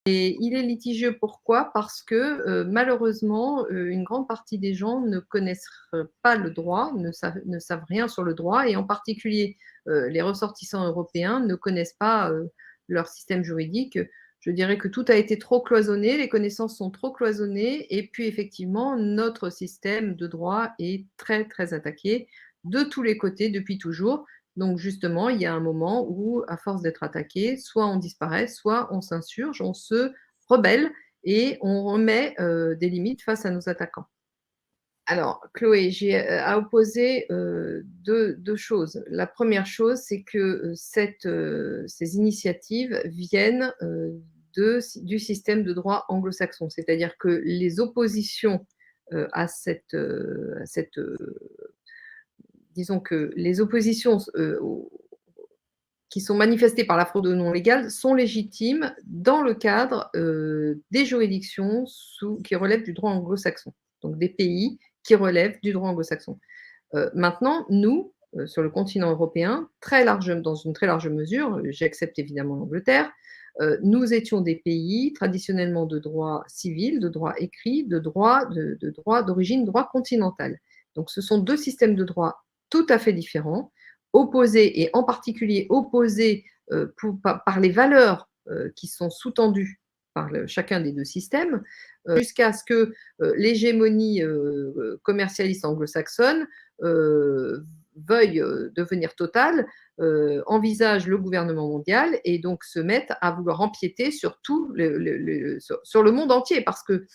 Et il est litigieux pourquoi? Parce que, malheureusement, une grande partie des gens ne connaissent pas le droit, ne savent rien sur le droit et en particulier, les ressortissants européens ne connaissent pas, leur système juridique. Je dirais que tout a été trop cloisonné, les connaissances sont trop cloisonnées et puis effectivement notre système de droit est très, très attaqué de tous les côtés depuis toujours. Donc justement, il y a un moment où, à force d'être attaqué, soit on disparaît, soit on s'insurge, on se rebelle et on remet, des limites face à nos attaquants. Alors Chloé, j'ai, à opposer, 2 choses. La première chose, c'est que, ces initiatives viennent, du système de droit anglo-saxon. C'est-à-dire que les oppositions, à cette, disons que les oppositions qui sont manifestées par la fraude non légale sont légitimes dans le cadre, des juridictions qui relèvent du droit anglo-saxon, donc des pays qui relèvent du droit anglo-saxon. Maintenant, nous, sur le continent européen, dans une très large mesure, j'accepte évidemment l'Angleterre, nous étions des pays traditionnellement de droit civil, de droit écrit, de droit d'origine, droit continental. Donc ce sont 2 systèmes de droit tout à fait différents, opposés et en particulier opposés, par les valeurs, qui sont sous-tendues par chacun des 2 systèmes, jusqu'à ce que, l'hégémonie, commercialiste anglo-saxonne, veuille, devenir totale, envisage le gouvernement mondial et donc se mettent à vouloir empiéter sur tout sur le monde entier. Parce que,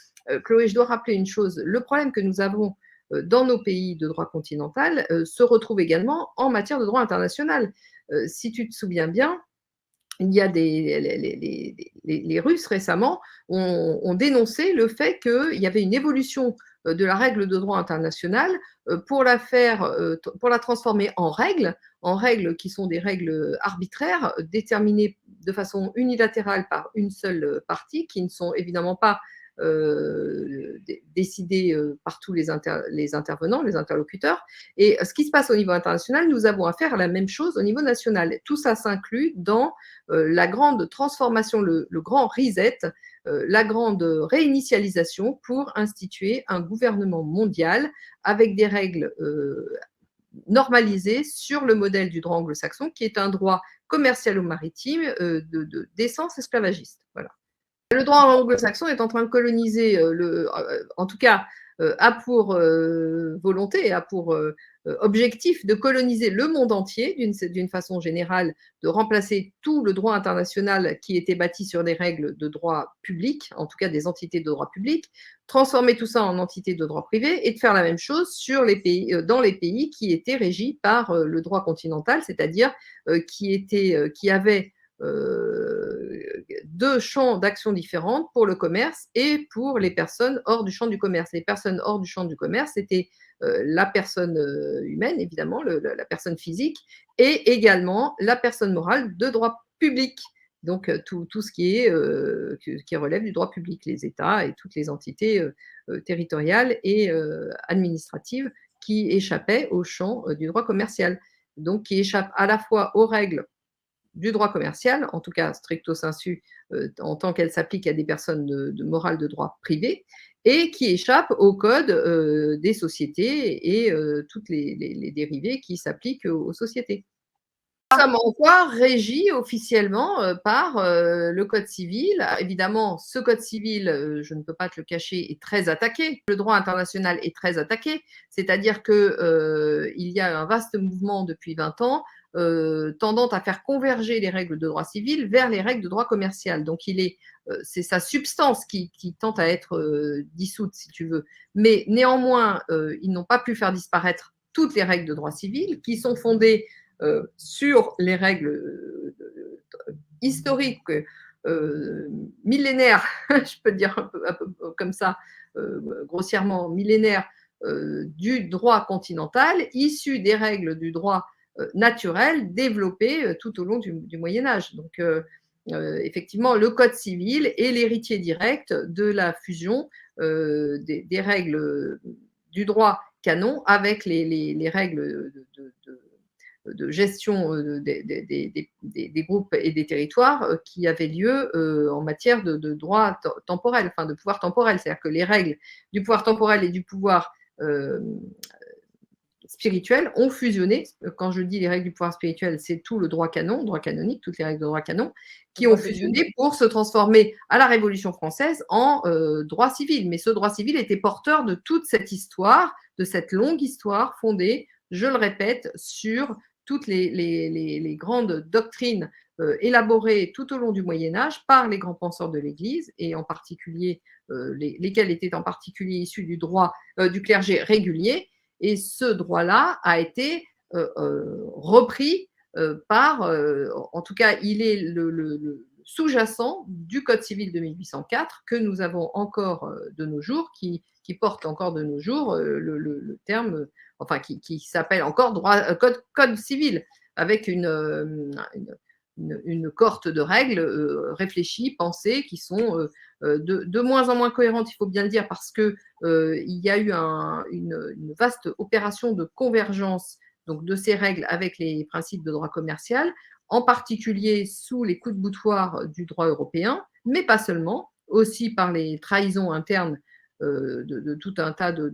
Chloé, je dois rappeler une chose, le problème que nous avons, dans nos pays de droit continental, se retrouve également en matière de droit international. Si tu te souviens bien, il y a les Russes récemment ont dénoncé le fait qu'il y avait une évolution de la règle de droit international pour pour la transformer en règles qui sont des règles arbitraires déterminées de façon unilatérale par une seule partie, qui ne sont évidemment pas décidées par tous les intervenants, les interlocuteurs. Et ce qui se passe au niveau international, nous avons affaire à la même chose au niveau national. Tout ça s'inclut dans la grande transformation, le grand reset, la grande réinitialisation pour instituer un gouvernement mondial avec des règles normalisées sur le modèle du droit anglo-saxon, qui est un droit commercial ou maritime d'essence esclavagiste. Voilà. Le droit anglo-saxon est en train de coloniser, en tout cas, a pour volonté, a pour objectif de coloniser le monde entier d'une façon générale, de remplacer tout le droit international qui était bâti sur des règles de droit public, en tout cas des entités de droit public, transformer tout ça en entités de droit privé et de faire la même chose sur les pays, dans les pays qui étaient régis par le droit continental, c'est-à-dire qui avaient deux champs d'action différents pour le commerce et pour les personnes hors du champ du commerce. Les personnes hors du champ du commerce, c'était la personne humaine, évidemment, la personne physique, et également la personne morale de droit public. Donc, tout ce qui relève du droit public, les États et toutes les entités territoriales et administratives qui échappaient au champ du droit commercial. Donc, qui échappent à la fois aux règles du droit commercial, en tout cas stricto sensu, en tant qu'elle s'applique à des personnes de morale de droit privé, et qui échappe au code des sociétés et toutes les dérivés qui s'appliquent aux sociétés. Nous sommes encore régis officiellement par le code civil. Évidemment, ce code civil, je ne peux pas te le cacher, est très attaqué. Le droit international est très attaqué, c'est-à-dire que il y a un vaste mouvement depuis 20 ans tendant à faire converger les règles de droit civil vers les règles de droit commercial. Donc, c'est sa substance qui tente à être dissoute, si tu veux. Mais néanmoins, ils n'ont pas pu faire disparaître toutes les règles de droit civil qui sont fondées sur les règles historiques, millénaires, je peux dire un peu comme ça, grossièrement millénaires, du droit continental, issues des règles du droit naturel développées tout au long du Moyen Âge. Donc, effectivement, le Code civil est l'héritier direct de la fusion des règles du droit canon avec les règles de gestion des groupes et des territoires qui avaient lieu en matière de droit temporel, enfin de pouvoir temporel. C'est-à-dire que les règles du pouvoir temporel et du pouvoir spirituel ont fusionné. Quand je dis les règles du pouvoir spirituel, c'est tout le droit canon, droit canonique, toutes les règles de droit canon, qui ont fusionné pour se transformer à la Révolution française en droit civil. Mais ce droit civil était porteur de toute cette histoire, de cette longue histoire fondée, je le répète, sur toutes les grandes doctrines élaborées tout au long du Moyen-Âge par les grands penseurs de l'Église, et en particulier lesquels étaient en particulier issus du droit du clergé régulier. Et ce droit-là a été repris par, en tout cas, il est le sous-jacent du Code civil de 1804 que nous avons encore de nos jours, qui porte encore de nos jours le terme, enfin, qui s'appelle encore code civil, avec une cohorte de règles réfléchies, pensées, qui sont de moins en moins cohérentes, il faut bien le dire, parce que il y a eu une vaste opération de convergence donc de ces règles avec les principes de droit commercial, en particulier sous les coups de boutoir du droit européen, mais pas seulement, aussi par les trahisons internes de tout un tas de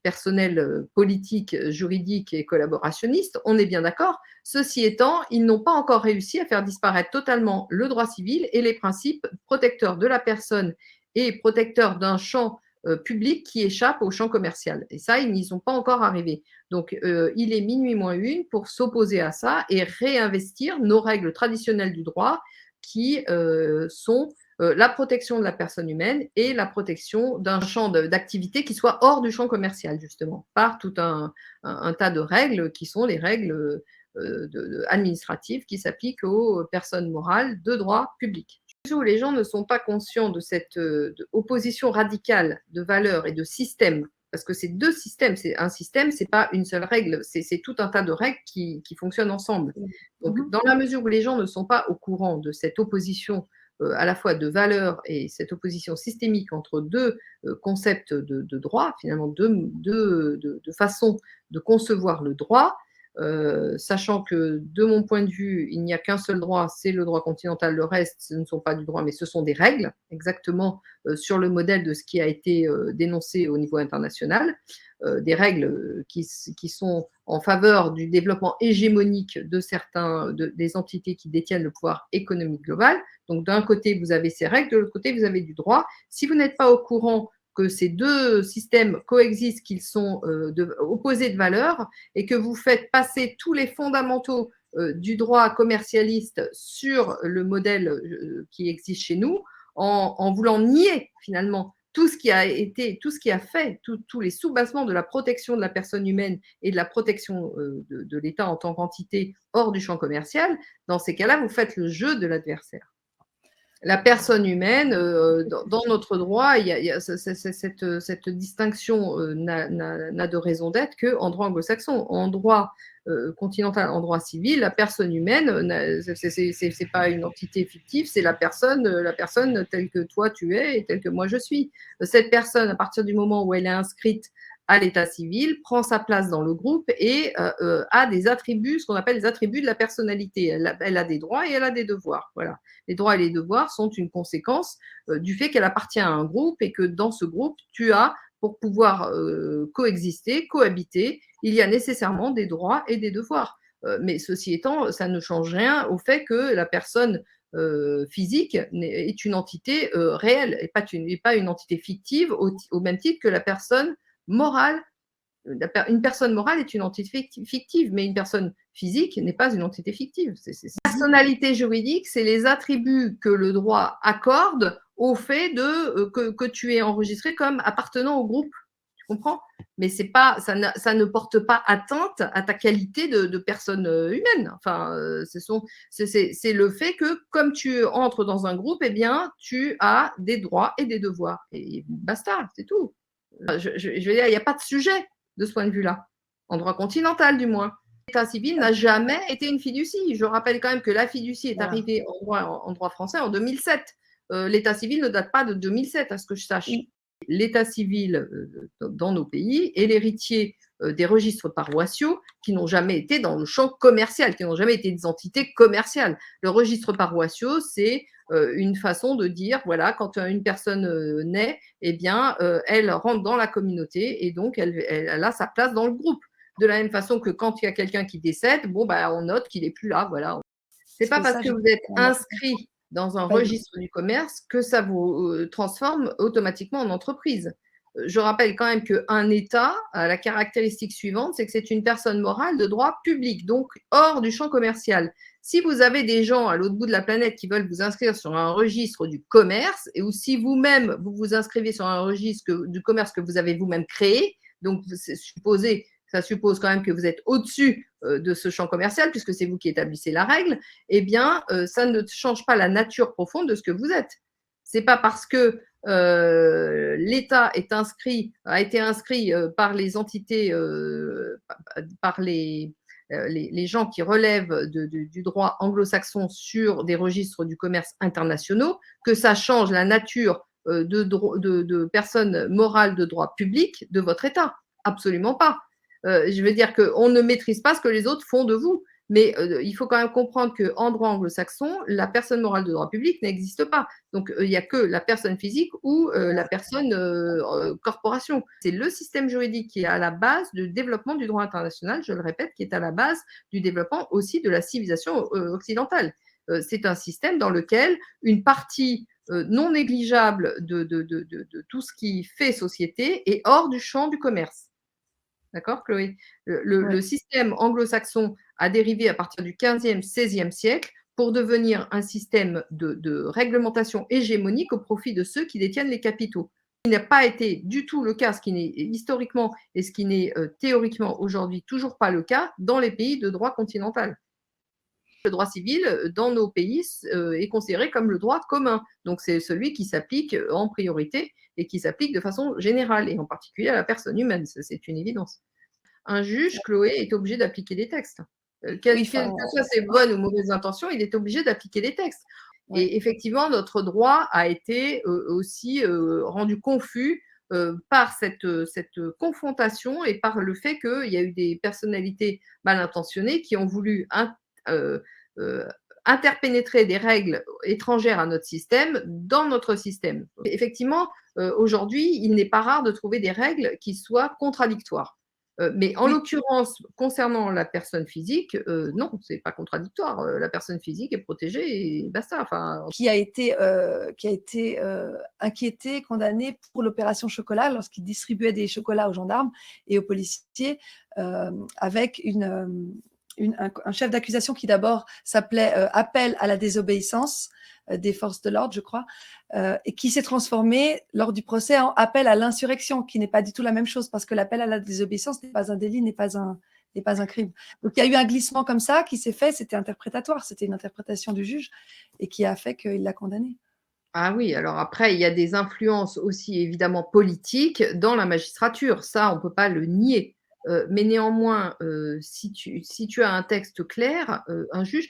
personnel politique, juridique et collaborationniste, on est bien d'accord. Ceci étant, ils n'ont pas encore réussi à faire disparaître totalement le droit civil et les principes protecteurs de la personne et protecteurs d'un champ public qui échappe au champ commercial. Et ça, ils n'y sont pas encore arrivés. Donc, il est minuit moins une pour s'opposer à ça et réinvestir nos règles traditionnelles du droit qui sont la protection de la personne humaine et la protection d'un champ d'activité qui soit hors du champ commercial, justement, par tout un tas de règles qui sont les règles administratives qui s'appliquent aux personnes morales de droit public. Où les gens ne sont pas conscients de cette opposition radicale de valeurs et de systèmes, parce que c'est deux systèmes, c'est un système, c'est pas une seule règle, c'est tout un tas de règles qui fonctionnent ensemble. Donc, dans la mesure où les gens ne sont pas au courant de cette opposition à la fois de valeurs et cette opposition systémique entre deux concepts de droit, finalement deux façons de concevoir le droit, sachant que de mon point de vue, il n'y a qu'un seul droit, c'est le droit continental, le reste, ce ne sont pas du droit, mais ce sont des règles, exactement sur le modèle de ce qui a été dénoncé au niveau international, des règles qui sont en faveur du développement hégémonique de des entités qui détiennent le pouvoir économique global. Donc d'un côté, vous avez ces règles, de l'autre côté, vous avez du droit. Si vous n'êtes pas au courant que ces deux systèmes coexistent, qu'ils sont opposés de valeur, et que vous faites passer tous les fondamentaux du droit commercialiste sur le modèle qui existe chez nous, en voulant nier finalement tout ce qui a fait, tous les soubassements de la protection de la personne humaine et de la protection de l'État en tant qu'entité hors du champ commercial, dans ces cas-là, vous faites le jeu de l'adversaire. La personne humaine, dans notre droit, il y a cette distinction n'a de raison d'être qu'en droit anglo-saxon. En droit continental, en droit civil, la personne humaine, c'est pas une entité fictive, c'est la personne telle que toi tu es et telle que moi je suis. Cette personne, à partir du moment où elle est inscrite à l'état civil, prend sa place dans le groupe et a des attributs, ce qu'on appelle les attributs de la personnalité. Elle a des droits et elle a des devoirs. Voilà. Les droits et les devoirs sont une conséquence du fait qu'elle appartient à un groupe et que dans ce groupe, tu as, pour pouvoir coexister, cohabiter, il y a nécessairement des droits et des devoirs. Mais ceci étant, ça ne change rien au fait que la personne physique est une entité réelle et pas une entité fictive au même titre que la personne morale. Une personne morale est une entité fictive, mais une personne physique n'est pas une entité fictive. Personnalité juridique, c'est les attributs que le droit accorde au fait que tu es enregistré comme appartenant au groupe. Tu comprends? Mais ça ne porte pas atteinte à ta qualité de personne humaine. Enfin, c'est le fait que comme tu entres dans un groupe, eh bien, tu as des droits et des devoirs. Et basta, c'est tout. Je veux dire, il n'y a pas de sujet de ce point de vue-là, en droit continental du moins. L'état civil n'a jamais été une fiducie. Je rappelle quand même que la fiducie est arrivée en droit français en 2007. L'état civil ne date pas de 2007, à ce que je sache. l'état civil dans nos pays et l'héritier des registres paroissiaux qui n'ont jamais été dans le champ commercial, qui n'ont jamais été des entités commerciales. Le registre paroissiaux, c'est une façon de dire, voilà, quand une personne naît, eh bien, elle rentre dans la communauté et donc elle a sa place dans le groupe. De la même façon que quand il y a quelqu'un qui décède, bon, bah, on note qu'il n'est plus là, voilà. C'est pas C'est parce ça, que j'ai vous êtes inscrit dans un pas dit. registre du commerce que ça vous transforme automatiquement en entreprise. Je rappelle quand même qu'un État a la caractéristique suivante, c'est que c'est une personne morale de droit public, donc hors du champ commercial. Si vous avez des gens à l'autre bout de la planète qui veulent vous inscrire sur un registre du commerce, ou si vous-même vous vous inscrivez sur un registre du commerce que vous avez vous-même créé, donc ça suppose quand même que vous êtes au-dessus de ce champ commercial, puisque c'est vous qui établissez la règle, eh bien, ça ne change pas la nature profonde de ce que vous êtes. C'est pas parce que l'État a été inscrit par les entités, par les gens qui relèvent du droit anglo-saxon sur des registres du commerce internationaux, que ça change la nature de personnes morales de droit public de votre État. Absolument pas. Je veux dire qu'on ne maîtrise pas ce que les autres font de vous. Mais il faut quand même comprendre qu'en droit anglo-saxon, la personne morale de droit public n'existe pas. Donc, il n'y a que la personne physique ou la personne corporation. C'est le système juridique qui est à la base du développement du droit international, je le répète, qui est à la base du développement aussi de la civilisation occidentale. C'est un système dans lequel une partie non négligeable de tout ce qui fait société est hors du champ du commerce. D'accord, Chloé? Le système anglo-saxon a dérivé à partir du 15e, 16e siècle pour devenir un système de réglementation hégémonique au profit de ceux qui détiennent les capitaux. Ce qui n'a pas été du tout le cas, ce qui n'est historiquement et ce qui n'est théoriquement aujourd'hui toujours pas le cas dans les pays de droit continental. Le droit civil dans nos pays est considéré comme le droit commun. Donc, c'est celui qui s'applique en priorité et qui s'applique de façon générale, et en particulier à la personne humaine. C'est une évidence. Un juge, Chloé, est obligé d'appliquer des textes. Quelles que soient ses bonnes ou mauvaises intentions, il est obligé d'appliquer des textes. Et effectivement, notre droit a été aussi rendu confus par cette confrontation et par le fait qu'il y a eu des personnalités mal intentionnées qui ont voulu interpénétrer des règles étrangères à notre système dans notre système. Effectivement, aujourd'hui, il n'est pas rare de trouver des règles qui soient contradictoires. Mais en l'occurrence, concernant la personne physique, non, c'est pas contradictoire. La personne physique est protégée et basta. Enfin, qui a été inquiété, condamné pour l'opération chocolat lorsqu'il distribuait des chocolats aux gendarmes et aux policiers avec un chef d'accusation qui d'abord s'appelait appel à la désobéissance des forces de l'ordre, je crois, et qui s'est transformé lors du procès en appel à l'insurrection, qui n'est pas du tout la même chose, parce que l'appel à la désobéissance n'est pas un délit, n'est pas un crime. Donc il y a eu un glissement comme ça qui s'est fait, c'était interprétatoire, c'était une interprétation du juge, et qui a fait qu'il l'a condamné. Ah oui, alors après, il y a des influences aussi évidemment politiques dans la magistrature, ça on ne peut pas le nier. Mais néanmoins, si tu as un texte clair, un juge,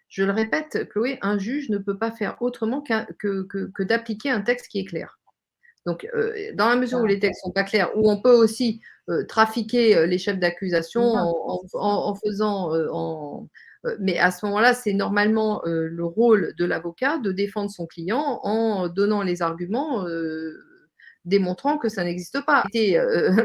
je le répète, Chloé, un juge ne peut pas faire autrement que d'appliquer un texte qui est clair. Donc, dans la mesure où les textes ne sont pas clairs, où on peut aussi trafiquer les chefs d'accusation en faisant, mais à ce moment-là, c'est normalement le rôle de l'avocat de défendre son client en donnant les arguments démontrant que ça n'existe pas.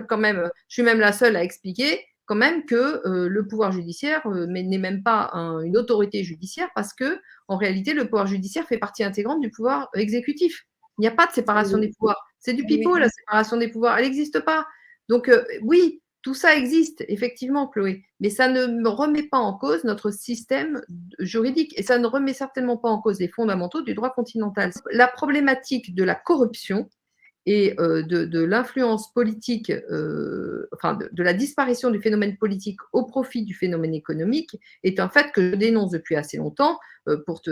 Quand même, je suis même la seule à expliquer quand même que le pouvoir judiciaire n'est même pas une autorité judiciaire parce que en réalité, le pouvoir judiciaire fait partie intégrante du pouvoir exécutif. Il n'y a pas de séparation des pouvoirs. C'est du pipeau, la séparation des pouvoirs. Elle n'existe pas. Donc, oui, tout ça existe, effectivement, Chloé, mais ça ne remet pas en cause notre système juridique et ça ne remet certainement pas en cause les fondamentaux du droit continental. La problématique de la corruption et de l'influence politique, enfin de la disparition du phénomène politique au profit du phénomène économique est un fait que je dénonce depuis assez longtemps pour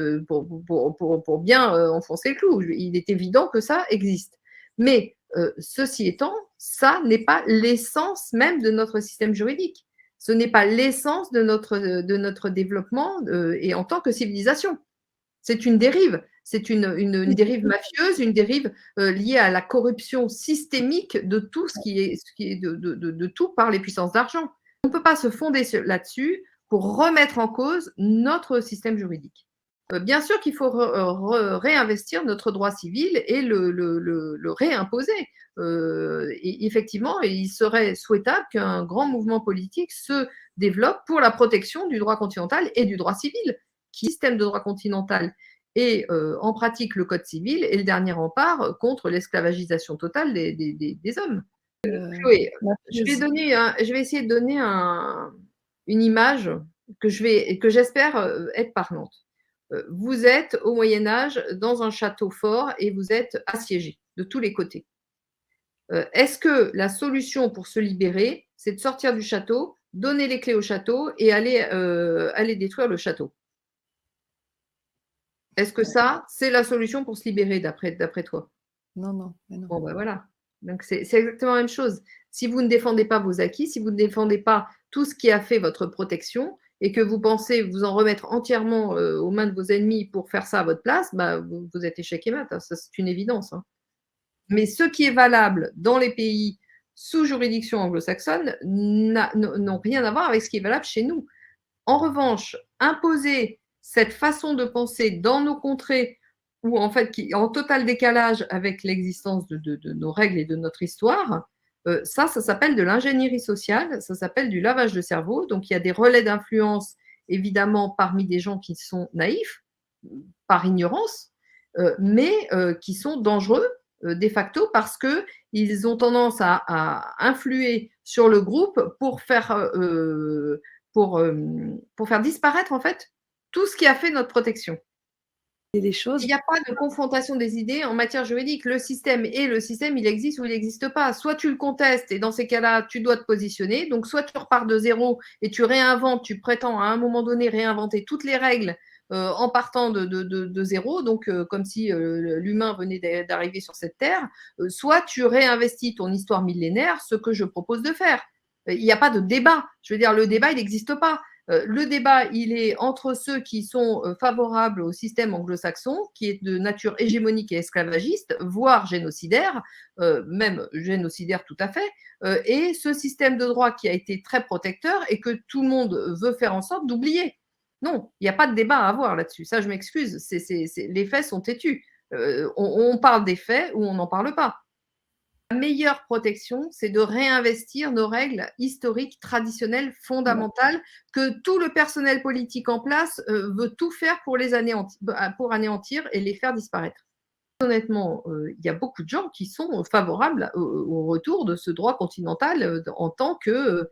bien enfoncer le clou. Il est évident que ça existe. Mais ceci étant, ça n'est pas l'essence même de notre système juridique. Ce n'est pas l'essence de notre développement et en tant que civilisation. C'est une dérive. C'est une dérive mafieuse, une dérive liée à la corruption systémique de tout ce qui est de tout par les puissances d'argent. On ne peut pas se fonder là-dessus pour remettre en cause notre système juridique. Bien sûr qu'il faut réinvestir notre droit civil et le réimposer. Et effectivement, il serait souhaitable qu'un grand mouvement politique se développe pour la protection du droit continental et du droit civil, qui est le système de droit continental et en pratique le code civil est le dernier rempart contre l'esclavagisation totale des hommes. Chloé, je vais essayer de donner une image que j'espère être parlante. Vous êtes au Moyen Âge dans un château fort et vous êtes assiégé de tous les côtés. Est-ce que la solution pour se libérer, c'est de sortir du château, donner les clés au château et aller détruire le château? Est-ce que ça, c'est la solution pour se libérer d'après toi? Non, non, mais non. Bon, ben voilà. Donc, c'est exactement la même chose. Si vous ne défendez pas vos acquis, si vous ne défendez pas tout ce qui a fait votre protection et que vous pensez vous en remettre entièrement aux mains de vos ennemis pour faire ça à votre place, bah, vous êtes échec et mat. Hein. Ça, c'est une évidence. Hein. Mais ce qui est valable dans les pays sous juridiction anglo-saxonne n'ont rien à voir avec ce qui est valable chez nous. En revanche, imposer cette façon de penser dans nos contrées ou en fait qui est en total décalage avec l'existence de nos règles et de notre histoire, ça s'appelle de l'ingénierie sociale, ça s'appelle du lavage de cerveau. Donc il y a des relais d'influence, évidemment, parmi des gens qui sont naïfs, par ignorance, mais qui sont dangereux de facto parce qu'ils ont tendance à influer sur le groupe pour faire disparaître en fait tout ce qui a fait notre protection. Et les choses. Il n'y a pas de confrontation des idées en matière juridique. Le système, il existe ou il n'existe pas. Soit tu le contestes et dans ces cas-là, tu dois te positionner. Donc, soit tu repars de zéro et tu réinventes, tu prétends à un moment donné réinventer toutes les règles en partant de zéro, donc comme si l'humain venait d'arriver sur cette terre, soit tu réinvestis ton histoire millénaire, ce que je propose de faire. Il n'y a pas de débat. Je veux dire, le débat, il n'existe pas. Le débat, il est entre ceux qui sont favorables au système anglo-saxon, qui est de nature hégémonique et esclavagiste, voire génocidaire, même génocidaire tout à fait, et ce système de droit qui a été très protecteur et que tout le monde veut faire en sorte d'oublier. Non, il n'y a pas de débat à avoir là-dessus. Ça, je m'excuse. Les faits sont têtus. On parle des faits ou on n'en parle pas. La meilleure protection, c'est de réinvestir nos règles historiques, traditionnelles, fondamentales, que tout le personnel politique en place veut tout faire pour anéantir et les faire disparaître. Honnêtement, il y a beaucoup de gens qui sont favorables au retour de ce droit continental en tant que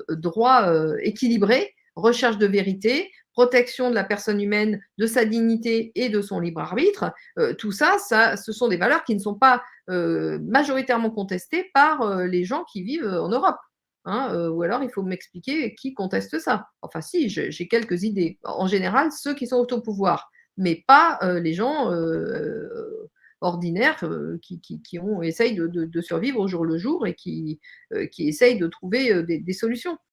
droit équilibré, recherche de vérité, protection de la personne humaine, de sa dignité et de son libre arbitre. Tout ça, ce sont des valeurs qui ne sont pas majoritairement contestées par les gens qui vivent en Europe. Hein, ou alors, il faut m'expliquer qui conteste ça. Enfin, si, j'ai quelques idées. En général, ceux qui sont au pouvoir, mais pas les gens ordinaires qui essayent de survivre au jour le jour et qui essayent de trouver des solutions.